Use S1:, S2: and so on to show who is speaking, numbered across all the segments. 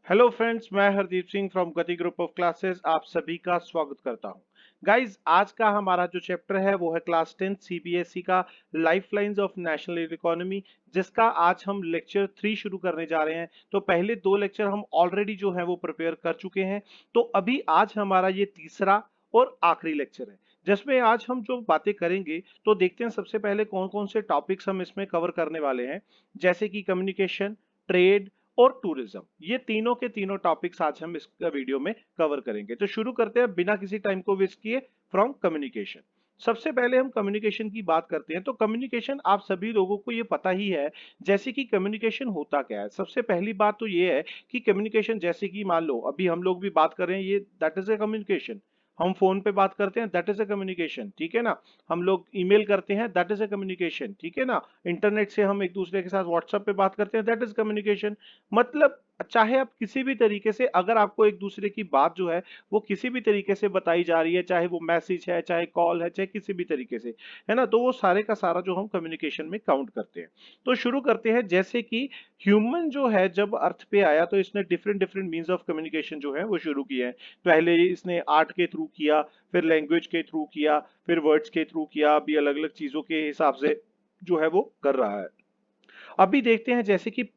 S1: Hello friends, मैं Hardeep Singh from गति group of classes आप सभी का स्वागत करता हूं। गाइस, आज का हमारा जो चैप्टर है वो है क्लास 10 सीबीएसई का लाइफलाइंस ऑफ नेशनल इकोनॉमी, जिसका आज हम लेक्चर 3 शुरू करने जा रहे हैं। तो पहले दो लेक्चर हम ऑलरेडी जो है वो प्रिपेयर कर चुके हैं। तो अभी आज हमारा ये तीसरा और आखिरी लेक्चर है, जिसमें आज हम जो बातें करेंगे तो देखते हैं सबसे पहले कौन कौन से टॉपिक्स हम इसमें कवर करने वाले हैं। जैसे कि कम्युनिकेशन, ट्रेड और टूरिज्म, ये तीनों के तीनों टॉपिक्स आज हम इस वीडियो में कवर करेंगे। तो शुरू करते हैं बिना किसी टाइम को वेस्ट किए फ्रॉम कम्युनिकेशन। सबसे पहले हम कम्युनिकेशन की बात करते हैं। तो कम्युनिकेशन आप सभी लोगों को ये पता ही है, जैसे कि कम्युनिकेशन होता क्या है। सबसे पहली बात तो ये है कि कम्युनिकेशन, जैसे कि मान लो अभी हम लोग भी बात कर रहे हैं, ये दैट इज ए कम्युनिकेशन। हम फोन पे बात करते हैं, दैट इज ए कम्युनिकेशन, ठीक है ना। हम लोग ईमेल करते हैं, दैट इज ए कम्युनिकेशन, ठीक है ना। इंटरनेट से हम एक दूसरे के साथ व्हाट्सएप पे बात करते हैं, दैट इज कम्युनिकेशन। मतलब चाहे आप किसी भी तरीके से, अगर आपको एक दूसरे की बात जो है वो किसी भी तरीके से बताई जा रही है, चाहे वो मैसेज है, चाहे कॉल है, चाहे किसी भी तरीके से, है ना, तो वो सारे का सारा जो हम कम्युनिकेशन में काउंट करते हैं। तो शुरू करते हैं। जैसे कि ह्यूमन जो है जब अर्थ पे आया तो इसने different different means of communication जो है वो शुरू किए हैं। पहले इसने आर्ट के थ्रू किया, फिर लैंग्वेज के थ्रू किया, फिर वर्ड्स के थ्रू किया, अभी अलग अलग चीजों के हिसाब से जो है वो कर रहा है। अभी देखते हैं जैसे कि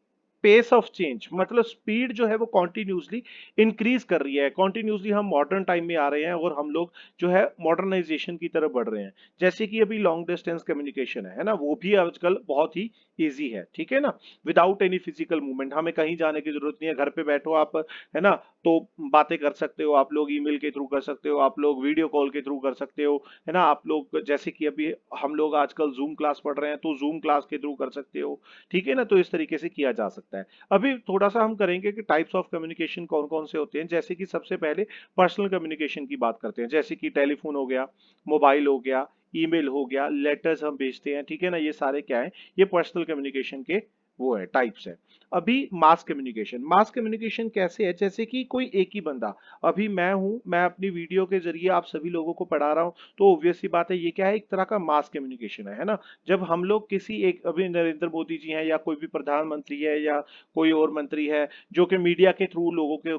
S1: पेस ऑफ चेंज, मतलब स्पीड जो है वो कॉन्टिन्यूसली इंक्रीज कर रही है। कॉन्टिन्यूसली हम मॉडर्न टाइम में आ रहे हैं और हम लोग जो है मॉडर्नाइजेशन की तरफ बढ़ रहे हैं। जैसे कि अभी लॉन्ग डिस्टेंस कम्युनिकेशन है ना, वो भी आजकल बहुत ही इजी है, ठीक है ना। विदाउट एनी फिजिकल मूवमेंट, हमें कहीं जाने की जरूरत नहीं है, घर पे बैठो आप, है ना। तो बातें कर सकते हो आप लोग, ईमेल के थ्रू कर सकते हो आप लोग, वीडियो कॉल के थ्रू कर सकते हो, है ना। आप लोग जैसे कि अभी हम लोग आजकल जूम क्लास पढ़ रहे हैं तो जूम क्लास के थ्रू कर सकते हो, ठीक है ना। तो इस तरीके से किया जा सकता है। अभी थोड़ा सा हम करेंगे कि टाइप्स ऑफ कम्युनिकेशन कौन कौन से होते हैं। जैसे कि सबसे पहले पर्सनल कम्युनिकेशन की बात करते हैं, जैसे कि टेलीफोन हो गया, मोबाइल हो गया, ईमेल हो गया, लेटर्स हम भेजते हैं, ठीक है ना। ये सारे क्या है, ये पर्सनल कम्युनिकेशन के वो है, टाइप्स है। अभी मास कम्युनिकेशन, मास कम्युनिकेशन कैसे है, जैसे कि कोई एक ही बंदा, अभी मैं हूं, मैं अपनी वीडियो के जरिए आप सभी लोगों को पढ़ा रहा हूं, तो ऑब्वियस सी बात है ये क्या है, एक तरह का मास कम्युनिकेशन है ना। जब हम लोग किसी एक, अभी नरेंद्र मोदी जी हैं या कोई भी प्रधानमंत्री है या कोई और मंत्री है जो कि मीडिया के थ्रू लोगों के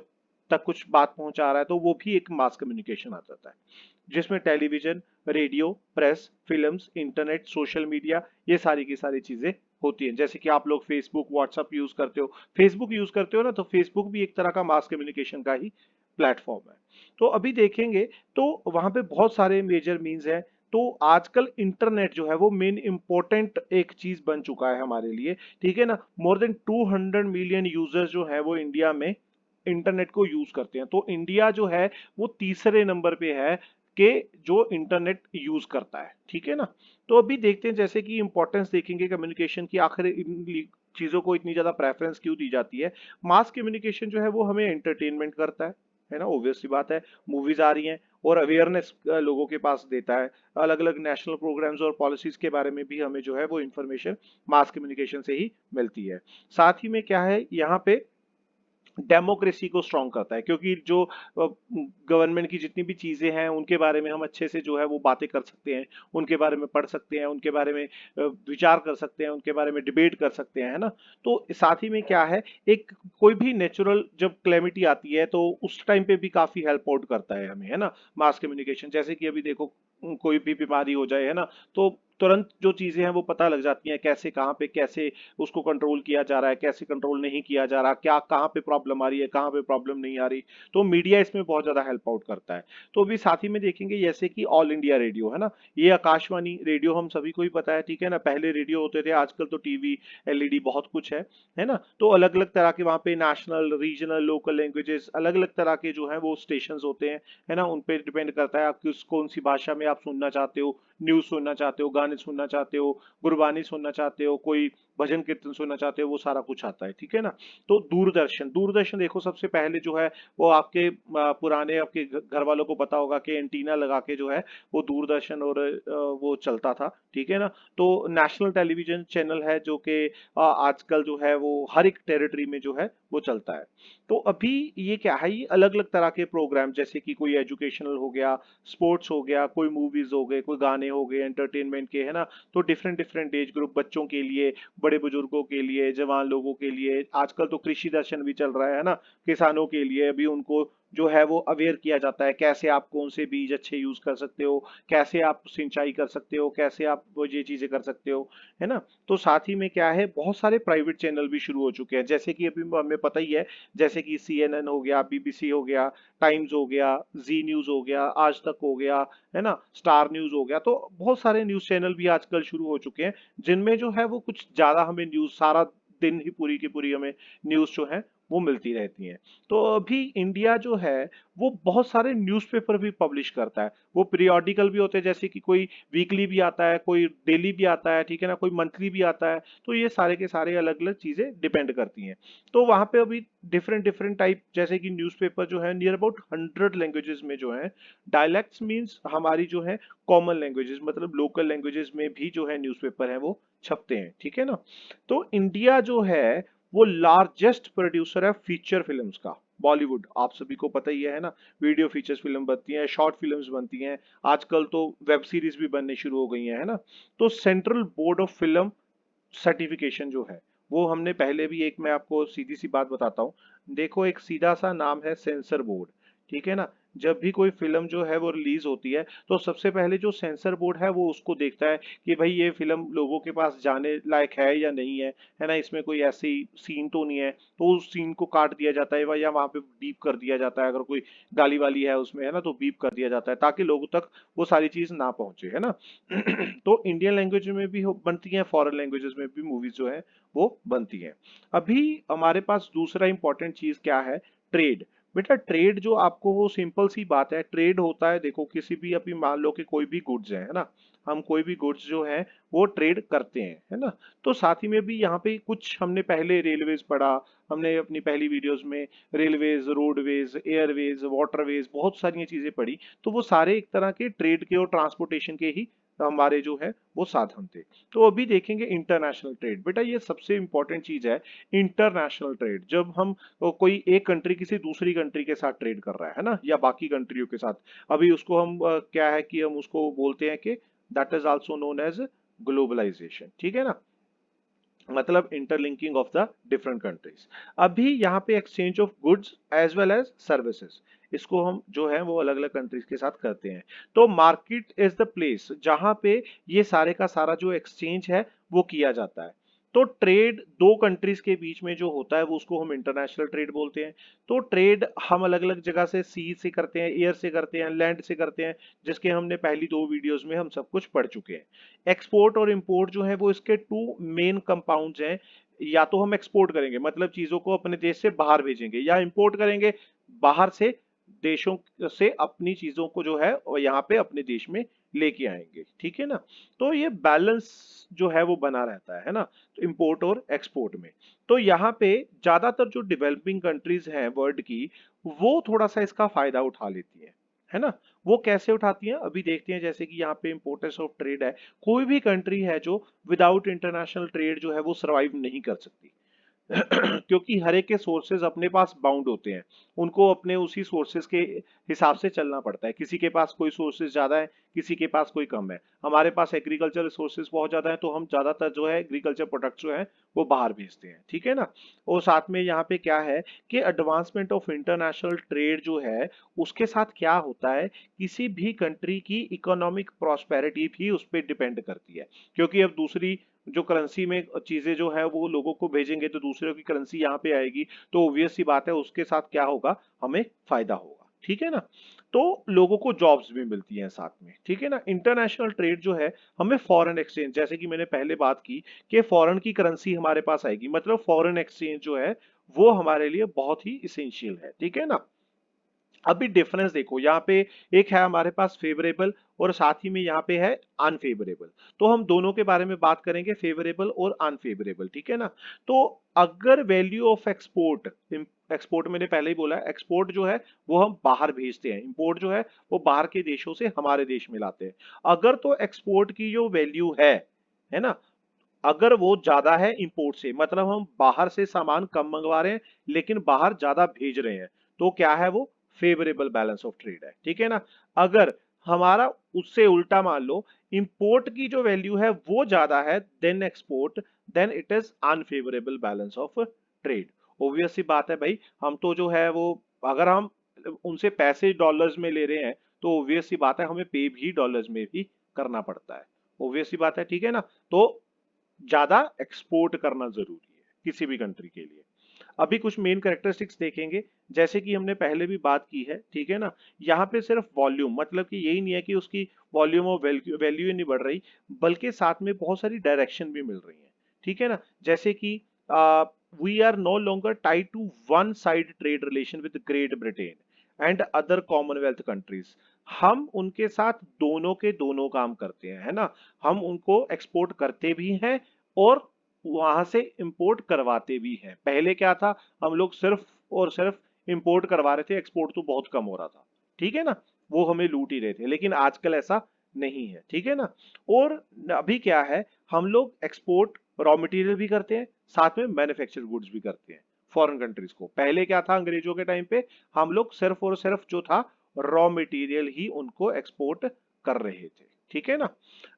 S1: तक कुछ बात पहुंचा रहा है, तो वो भी एक मास कम्युनिकेशन आ जाता है, जिसमें television, radio, press, films, internet, social media, ये सारी की सारी चीजें होती हैं। जैसे कि आप लोग फेसबुक, व्हाट्सएप यूज करते हो, फेसबुक यूज करते हो ना, तो फेसबुक भी एक तरह का मास कम्युनिकेशन का ही प्लेटफॉर्म है। तो अभी देखेंगे तो वहां पे बहुत सारे मेजर मीन्स हैं। तो आजकल इंटरनेट जो है वो मेन इंपॉर्टेंट एक चीज बन चुका है हमारे लिए, ठीक है ना। मोर देन 200 मिलियन यूजर्स जो है वो इंडिया में इंटरनेट को यूज करते हैं। तो इंडिया जो है वो तीसरे नंबर पे है कि जो इंटरनेट यूज करता है, ठीक है ना। तो अभी देखते हैं जैसे कि इंपॉर्टेंस देखेंगे कम्युनिकेशन की, आखिर इन चीजों को इतनी ज्यादा प्रेफरेंस क्यों दी जाती है। मास कम्युनिकेशन जो है वो हमें एंटरटेनमेंट करता है ना, ऑब्वियस सी बात है। मूवीज आ रही हैं और अवेयरनेस लोगों के पास देता है। अलग अलग नेशनल प्रोग्राम्स और पॉलिसीज के बारे में भी हमें जो है वो इंफॉर्मेशन मास कम्युनिकेशन से ही मिलती है। साथ ही में क्या है यहाँ पे, डेमोक्रेसी को स्ट्रांग करता है, क्योंकि जो गवर्नमेंट की जितनी भी चीजें हैं उनके बारे में हम अच्छे से जो है वो बातें कर सकते हैं, उनके बारे में पढ़ सकते हैं, उनके बारे में विचार कर सकते हैं, उनके बारे में डिबेट कर सकते हैं, है ना। तो साथ ही में क्या है, एक कोई भी नेचुरल जब क्लेमिटी आती है तो उस टाइम पे भी काफी हेल्प आउट करता है हमें, है ना, मास कम्युनिकेशन। जैसे कि अभी देखो कोई भी बीमारी हो जाए, है ना, तो तुरंत जो चीजें हैं वो पता लग जाती हैं, कैसे कहाँ पे कैसे उसको कंट्रोल किया जा रहा है, कैसे कंट्रोल नहीं किया जा रहा, क्या कहाँ पे प्रॉब्लम आ रही है, कहाँ पे प्रॉब्लम नहीं आ रही। तो मीडिया इसमें बहुत ज्यादा हेल्प आउट करता है। तो अभी साथ ही में देखेंगे जैसे कि ऑल इंडिया रेडियो, है ना, ये आकाशवाणी रेडियो हम सभी को ही पता है, ठीक है ना। पहले रेडियो होते थे, आजकल तो टीवी, एलईडी बहुत कुछ है ना। तो अलग अलग तरह के वहाँ पे नेशनल, रीजनल, लोकल लैंग्वेजेस, अलग अलग तरह के जो है वो स्टेशन होते हैं, है ना। उन पे डिपेंड करता है आप किस कौन सी भाषा में आप सुनना चाहते हो, न्यूज सुनना चाहते हो, गाने सुनना चाहते हो, गुरबानी सुनना चाहते हो, कोई भजन कीर्तन सुनना चाहते हो, वो सारा कुछ आता है, ठीक है ना। तो दूरदर्शन, दूरदर्शन देखो सबसे पहले जो है वो आपके पुराने आपके घर वालों को पता होगा कि एंटीना लगा के जो है वो दूरदर्शन और वो चलता था, ठीक है ना। तो नेशनल टेलीविजन चैनल है जो कि आजकल जो है वो हर एक टेरिटरी में जो है वो चलता है। तो अभी ये क्या है, ये अलग अलग तरह के प्रोग्राम, जैसे कि कोई एजुकेशनल हो गया, स्पोर्ट्स हो गया, कोई मूवीज हो गए, कोई गाने हो गए एंटरटेनमेंट के, है ना। तो डिफरेंट डिफरेंट एज ग्रुप, बच्चों के लिए, बड़े बुजुर्गों के लिए, जवान लोगों के लिए। आजकल तो कृषि दर्शन भी चल रहा है ना, किसानों के लिए अभी उनको जो है वो अवेयर किया जाता है, कैसे आप कौन से बीज अच्छे यूज कर सकते हो, कैसे आप सिंचाई कर सकते हो, कैसे आप वो ये चीजें कर सकते हो, है ना। तो साथ ही में क्या है, बहुत सारे प्राइवेट चैनल भी शुरू हो चुके हैं, जैसे कि अभी हमें पता ही है, जैसे कि CNN हो गया, BBC हो गया, टाइम्स हो गया, जी न्यूज हो गया, आज तक हो गया, है ना, स्टार न्यूज हो गया। तो बहुत सारे न्यूज चैनल भी आजकल शुरू हो चुके हैं, जिनमें जो है वो कुछ ज्यादा हमें न्यूज सारा दिन ही पूरी की पूरी हमें न्यूज जो है वो मिलती रहती है। तो अभी इंडिया जो है वो बहुत सारे न्यूज़पेपर भी पब्लिश करता है। वो पीरियोडिकल भी होते हैं, जैसे कि कोई वीकली भी आता है, कोई डेली भी आता है, ठीक है ना, कोई मंथली भी आता है। तो ये सारे के सारे अलग अलग चीजें डिपेंड करती हैं। तो वहां पे अभी डिफरेंट डिफरेंट टाइप, जैसे कि न्यूज़पेपर जो है नियर अबाउट 100 लैंग्वेजेस में जो है, डायलेक्ट्स मीन्स हमारी जो है कॉमन लैंग्वेजेस, मतलब लोकल लैंग्वेजेस में भी जो है न्यूज़पेपर है वो छपते हैं, ठीक है ना। तो इंडिया जो है वो लार्जेस्ट प्रोड्यूसर है फीचर फिल्म्स का। बॉलीवुड आप सभी को पता ही है ना, वीडियो फीचर्स फिल्म बनती हैं, शॉर्ट फिल्म्स बनती हैं, आजकल तो वेब सीरीज भी बनने शुरू हो गई हैं, है ना। तो central board of film certification जो है वो हमने पहले भी, एक मैं आपको सीधी सी बात बताता हूँ, देखो एक सीधा सा नाम है सेंसर बोर्ड, ठीक है ना। जब भी कोई फिल्म जो है वो रिलीज होती है तो सबसे पहले जो सेंसर बोर्ड है वो उसको देखता है कि भाई ये फिल्म लोगों के पास जाने लायक है या नहीं है ना, इसमें कोई ऐसी सीन तो नहीं है, तो उस सीन को काट दिया जाता है या वहां पे बीप कर दिया जाता है, अगर कोई गाली वाली है उसमें, है ना, तो बीप कर दिया जाता है ताकि लोगों तक वो सारी चीज ना पहुंचे, है ना। तो इंडियन लैंग्वेज में भी बनती हैं, फॉरेन लैंग्वेजेस में भी मूवीज जो है वो बनती हैं। अभी हमारे पास दूसरा इंपॉर्टेंट चीज क्या है, ट्रेड। बेटा ट्रेड जो आपको, वो सिंपल सी बात है, ट्रेड होता है, देखो किसी भी, अभी मान लो कि कोई भी गुड्स है ना, हम कोई भी गुड्स जो है वो ट्रेड करते हैं, है ना। तो साथ ही में भी यहाँ पे कुछ हमने पहले रेलवेज पढ़ा, हमने अपनी पहली वीडियोस में रेलवेज, रोडवेज, एयरवेज, वाटरवेज, बहुत सारी चीजें पढ़ी। तो वो सारे एक तरह के ट्रेड के और ट्रांसपोर्टेशन के ही हमारे जो है वो साधन थे। तो अभी देखेंगे इंटरनेशनल ट्रेड। बेटा ये सबसे इंपॉर्टेंट चीज है, इंटरनेशनल ट्रेड। जब हम कोई एक कंट्री किसी दूसरी कंट्री के साथ ट्रेड कर रहा है ना, या बाकी कंट्रियों के साथ, अभी उसको हम क्या है कि हम उसको बोलते हैं कि that is also known as globalisation, ठीक है ना, मतलब interlinking of the different countries. अभी यहाँ पे exchange of goods as well as services, इसको हम जो है वो अलग अलग कंट्रीज के साथ करते हैं। तो मार्केट इज द प्लेस जहां पे ये सारे का सारा जो एक्सचेंज है वो किया जाता है। तो ट्रेड दो कंट्रीज के बीच में जो होता है वो उसको हम इंटरनेशनल ट्रेड बोलते हैं। तो ट्रेड हम अलग अलग जगह से, सी से करते हैं, एयर से करते हैं, लैंड से करते हैं, जिसके हमने पहली दो वीडियोस में हम सब कुछ पढ़ चुके हैं। एक्सपोर्ट और इंपोर्ट जो है वो इसके टू मेन कंपाउंड्स हैं। या तो हम एक्सपोर्ट करेंगे, मतलब चीजों को अपने देश से बाहर भेजेंगे, या इंपोर्ट करेंगे, बाहर से देशों से अपनी चीजों को जो है वो यहाँ पे अपने देश में लेके आएंगे, ठीक है ना। तो ये बैलेंस जो है वो बना रहता है ना, तो इंपोर्ट और एक्सपोर्ट में। तो यहाँ पे ज्यादातर जो डेवलपिंग कंट्रीज हैं वर्ल्ड की, वो थोड़ा सा इसका फायदा उठा लेती है ना। वो कैसे उठाती हैं अभी देखते हैं। जैसे कि यहाँ पे इंपोर्टेंस ऑफ ट्रेड है, कोई भी कंट्री है जो विदाउट इंटरनेशनल ट्रेड जो है वो सरवाइव नहीं कर सकती। क्योंकि हर एक के सोर्सेज अपने पास बाउंड होते हैं, उनको अपने उसी सोर्सेज के हिसाब से चलना पड़ता है। किसी के पास कोई सोर्सेज ज्यादा है, किसी के पास कोई कम है। हमारे पास एग्रीकल्चर रिसोर्सेज बहुत ज्यादा है, तो हम ज्यादातर जो है एग्रीकल्चर प्रोडक्ट्स जो है वो बाहर भेजते हैं, ठीक है ना। और साथ में यहाँ पे क्या है कि एडवांसमेंट ऑफ इंटरनेशनल ट्रेड जो है उसके साथ क्या होता है, किसी भी कंट्री की इकोनॉमिक प्रॉस्पेरिटी भी उस पर डिपेंड करती है। क्योंकि अब दूसरी जो करेंसी में चीजें जो है वो लोगों को भेजेंगे तो दूसरे की करेंसी यहाँ पे आएगी, तो ऑब्वियस सी बात है उसके साथ क्या होगा, हमें फायदा होगा, ठीक है ना। तो लोगों को जॉब्स भी मिलती हैं साथ में, ठीक है ना। इंटरनेशनल ट्रेड जो है हमें फॉरेन एक्सचेंज, जैसे कि मैंने पहले बात की कि फॉरेन की करेंसी हमारे पास आएगी, मतलब फॉरेन एक्सचेंज जो है वो हमारे लिए बहुत ही इसेंशियल है, ठीक है ना। अभी डिफरेंस देखो यहाँ पे, एक है हमारे पास फेवरेबल और साथ ही में यहाँ पे है अनफेवरेबल। तो हम दोनों के बारे में बात करेंगे, फेवरेबल और अनफेवरेबल, ठीक है ना। तो अगर वैल्यू ऑफ एक्सपोर्ट, एक्सपोर्ट मैंने पहले ही बोला, एक्सपोर्ट जो है वो हम बाहर भेजते हैं, इंपोर्ट जो है वो बाहर के देशों से हमारे देश में लाते हैं। अगर तो एक्सपोर्ट की जो वैल्यू है ना, अगर वो ज्यादा है इंपोर्ट से, मतलब हम बाहर से सामान कम मंगवा रहे हैं लेकिन बाहर ज्यादा भेज रहे हैं, तो क्या है वो फेवरेबल बैलेंस ऑफ ट्रेड है, ठीक है ना। अगर हमारा उससे उल्टा मान लो इंपोर्ट की जो वैल्यू है वो ज्यादा है then export, then it is unfavourable balance of trade. Obvious सी बात है भाई, हम तो जो है वो, अगर हम उनसे पैसे डॉलर्स में ले रहे हैं तो ऑब्वियस सी बात है हमें पे भी डॉलर्स में भी करना पड़ता है। ऑब्वियस सी बात है, ठीक है ना। तो ज्यादा एक्सपोर्ट करना जरूरी है किसी भी कंट्री के लिए। अभी कुछ मेन कैरेक्टरिस्टिक्स देखेंगे, जैसे कि हमने पहले भी बात की है, ठीक है ना। यहाँ पे सिर्फ वॉल्यूम, मतलब कि यही नहीं है कि उसकी वॉल्यूम और वैल्यू ही नहीं बढ़ रही, बल्कि साथ में बहुत सारी डायरेक्शन भी मिल रही है, ठीक है ना। जैसे कि we are no longer tied to one side trade relation with Great Britain and other Commonwealth countries. हम उनके साथ दोनों के दोनों काम करते हैं, है ना। हम उनको एक्सपोर्ट करते भी हैं और वहां से इंपोर्ट करवाते भी हैं। पहले क्या था, हम लोग सिर्फ और सिर्फ इंपोर्ट करवा रहे थे, एक्सपोर्ट तो बहुत कम हो रहा था, ठीक है ना। वो हमें लूट ही रहे थे, लेकिन आजकल ऐसा नहीं है, ठीक है ना। और अभी क्या है, हम लोग एक्सपोर्ट रॉ मटेरियल भी करते हैं, साथ में मैन्युफैक्चर गुड्स भी करते हैं फॉरेन कंट्रीज को। पहले क्या था, अंग्रेजों के टाइम पे हम लोग सिर्फ और सिर्फ जो था रॉ मटेरियल ही उनको एक्सपोर्ट कर रहे थे, ठीक है ना।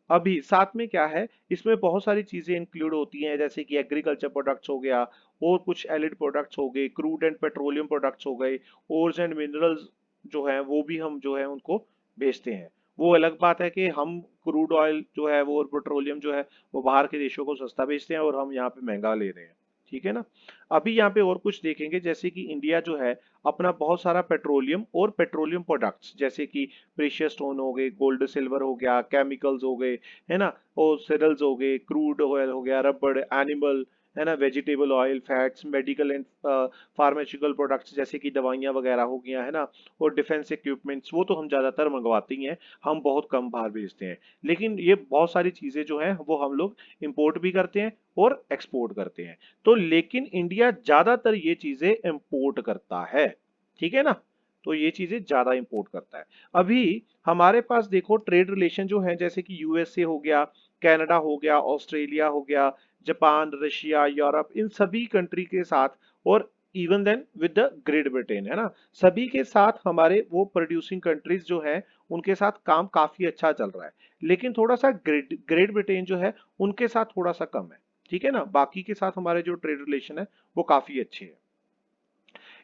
S1: अभी साथ में क्या है, इसमें बहुत सारी चीजें इंक्लूड होती हैं, जैसे कि एग्रीकल्चर प्रोडक्ट्स हो गया, और कुछ एलिड प्रोडक्ट्स हो गए, क्रूड एंड पेट्रोलियम प्रोडक्ट्स हो गए, ओर्स एंड मिनरल्स जो है वो भी हम जो है उनको बेचते हैं। वो अलग बात है कि हम क्रूड ऑयल जो है वो और पेट्रोलियम जो है वो बाहर के देशों को सस्ता बेचते हैं और हम यहाँ पे महंगा ले रहे हैं, ठीक है ना। अभी यहाँ पे और कुछ देखेंगे, जैसे कि इंडिया जो है अपना बहुत सारा पेट्रोलियम और पेट्रोलियम प्रोडक्ट्स, जैसे कि प्रीशियस स्टोन हो गए, गोल्ड सिल्वर हो गया, केमिकल्स हो गए, है ना, और सेरल्स हो गए, क्रूड ऑयल हो गया, रबड़, एनिमल, है ना, vegetable oil, fats, medical and pharmaceutical products जैसे कि दवाइयाँ वगैरह हो गया, है ना, और डिफेंस इक्विपमेंट्स, वो तो हम ज्यादातर मंगवाते ही हैं, हम बहुत कम बाहर भेजते हैं। लेकिन ये बहुत सारी चीजें जो हैं वो हम लोग इंपोर्ट भी करते हैं और एक्सपोर्ट करते हैं। तो लेकिन इंडिया ज्यादातर ये चीजें इंपोर्ट करता है, ठीक है ना। तो ये चीजें ज्यादा इंपोर्ट करता है। अभी हमारे पास देखो ट्रेड रिलेशन जो है, जैसे कि यूएसए हो गया, कनाडा हो गया, ऑस्ट्रेलिया हो गया, जापान, रशिया, यूरोप, इन सभी कंट्री के साथ, और even then with the Great Britain, है ना, सभी के साथ हमारे वो प्रोड्यूसिंग कंट्रीज जो है उनके साथ काम काफी अच्छा चल रहा है। लेकिन थोड़ा सा ग्रेट ग्रेट ब्रिटेन जो है उनके साथ थोड़ा सा कम है, ठीक है ना। बाकी के साथ हमारे जो ट्रेड रिलेशन है वो काफी अच्छे हैं।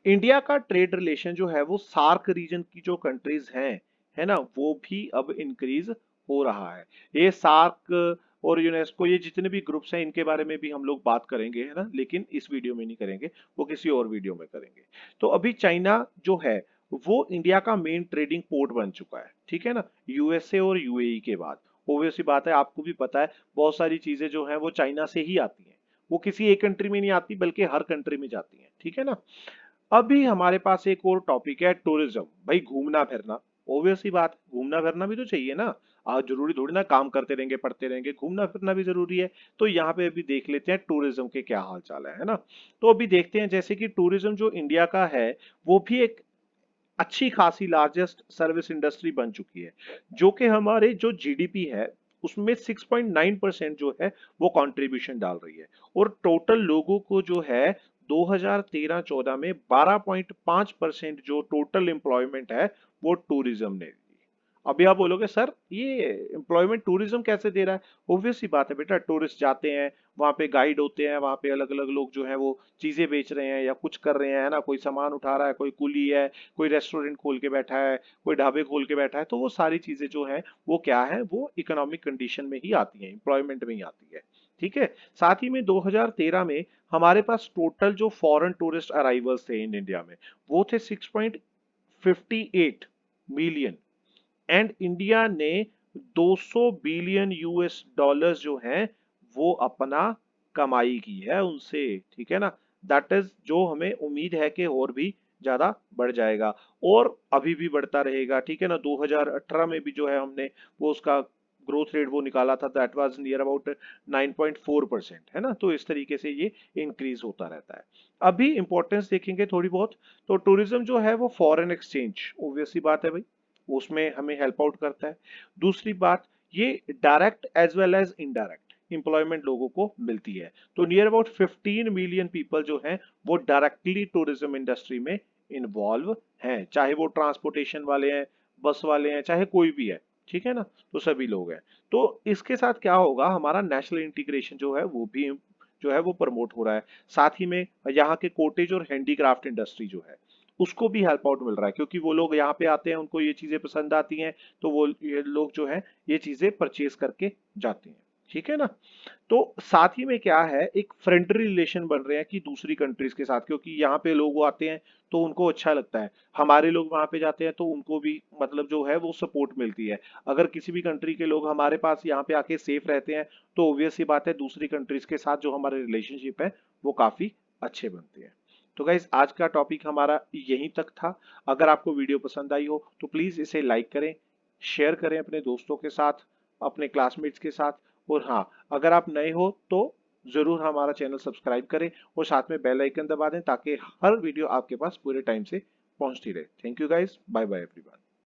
S1: इंडिया का ट्रेड रिलेशन जो है वो सार्क रीजन की जो कंट्रीज हैं, है ना, वो भी अब इंक्रीज हो रहा है। ये सार्क और यूनेस्को, ये जितने भी ग्रुप्स हैं इनके बारे में भी हम लोग बात करेंगे, है ना, लेकिन इस वीडियो में नहीं करेंगे, वो किसी और वीडियो में करेंगे। तो अभी चाइना जो है वो इंडिया का मेन ट्रेडिंग पोर्ट बन चुका है, ठीक है ना, यूएसए और यूएई के बाद। ऑब्वियस सी बात है, आपको भी पता है बहुत सारी चीजें जो है वो चाइना से ही आती हैं, वो किसी एक कंट्री में नहीं आती बल्कि हर कंट्री में जाती हैं, ठीक है ना। अभी हमारे पास एक और टॉपिक है, टूरिज्म। भाई घूमना फिरना, ऑब्वियस सी बात, घूमना फिरना भी तो चाहिए ना। आज जरूरी थोड़ी ना काम करते रहेंगे पढ़ते रहेंगे, घूमना फिरना भी जरूरी है। तो यहाँ पे अभी देख लेते हैं टूरिज्म के क्या हाल चाल है ना। तो अभी देखते हैं, जैसे कि टूरिज्म जो इंडिया का है वो भी एक अच्छी खासी लार्जेस्ट सर्विस इंडस्ट्री बन चुकी है, जो कि हमारे जो जीडीपी है उसमें 6.9% जो है वो कंट्रीब्यूशन डाल रही है। और टोटल लोगों को जो है 2013-14 में 12.5% जो टोटल एम्प्लॉयमेंट है वो टूरिज्म ने दी। अभी आप बोलोगे सर ये एम्प्लॉयमेंट टूरिज्म कैसे दे रहा है। ऑब्वियस सी बात है बेटा, टूरिस्ट जाते हैं, वहाँ पे गाइड होते हैं, वहाँ पे अलग अलग लोग जो है वो चीजें बेच रहे हैं या कुछ कर रहे हैं, है ना, कोई सामान उठा रहा है, कोई कुली है, कोई रेस्टोरेंट खोल के बैठा है, कोई ढाबे खोल के बैठा है। तो वो सारी चीजें जो है वो क्या है, वो इकोनॉमिक कंडीशन में ही आती है, एम्प्लॉयमेंट में ही आती है, ठीक है। साथ ही में 2013 में हमारे पास टोटल जो फॉरेन टूरिस्ट अराइवल्स थे इन इंडिया में वो थे 6.58 मिलियन, एंड इंडिया ने 200 बिलियन यूएस डॉलर्स जो हैं वो अपना कमाई की है उनसे, ठीक है ना। दैट इज जो हमें उम्मीद है कि और भी ज्यादा बढ़ जाएगा और अभी भी बढ़ता रहेगा, ठीक है ना। 2018 में भी जो है हमने वो उसका ग्रोथ रेट वो निकाला था, दैट वाज नियर अबाउट 9.4%, है ना। तो इस तरीके से ये इंक्रीज होता रहता है। अभी इंपॉर्टेंस देखेंगे थोड़ी बहुत, तो टूरिज्म जो है वो फॉरेन एक्सचेंज, ऑब्वियस सी बात है भाई, उसमें हमें हेल्प आउट करता है। दूसरी बात, ये direct as well as indirect employment लोगों को मिलती है। तो नियर अबाउट 15 मिलियन पीपल जो हैं वो डायरेक्टली टूरिज्म इंडस्ट्री में इन्वॉल्व हैं, चाहे वो ट्रांसपोर्टेशन वाले हैं, बस वाले हैं, चाहे कोई भी है, ठीक है ना, तो सभी लोग हैं। तो इसके साथ क्या होगा, हमारा नेशनल इंटीग्रेशन जो है वो भी जो है वो प्रमोट हो रहा है। साथ ही में यहाँ के कॉटेज और हैंडीक्राफ्ट इंडस्ट्री जो है उसको भी हेल्प आउट मिल रहा है, क्योंकि वो लोग यहाँ पे आते हैं, उनको ये चीजें पसंद आती हैं, तो वो ये लोग जो है ये चीजें परचेज करके जाते हैं, ठीक है ना। तो साथ ही में क्या है, एक फ्रेंडली रिलेशन बन रहे हैं कि दूसरी कंट्रीज के साथ, क्योंकि यहाँ पे लोग आते हैं तो उनको अच्छा लगता है, हमारे लोग वहां पे जाते हैं तो उनको भी मतलब जो है वो सपोर्ट मिलती है। अगर किसी भी कंट्री के लोग हमारे पास यहाँ पे आके सेफ रहते हैं तो ऑब्वियस सी बात है दूसरी कंट्रीज के साथ जो हमारे रिलेशनशिप है वो काफी अच्छे बनते हैं। तो गाइज आज का टॉपिक हमारा यहीं तक था। अगर आपको वीडियो पसंद आई हो तो प्लीज इसे लाइक करें, शेयर करें अपने दोस्तों के साथ, अपने क्लासमेट्स के साथ। और हाँ, अगर आप नए हो तो जरूर हमारा चैनल सब्सक्राइब करें और साथ में बेल आइकन दबा दें ताकि हर वीडियो आपके पास पूरे टाइम से पहुंचती रहे। Thank you guys, bye bye everyone.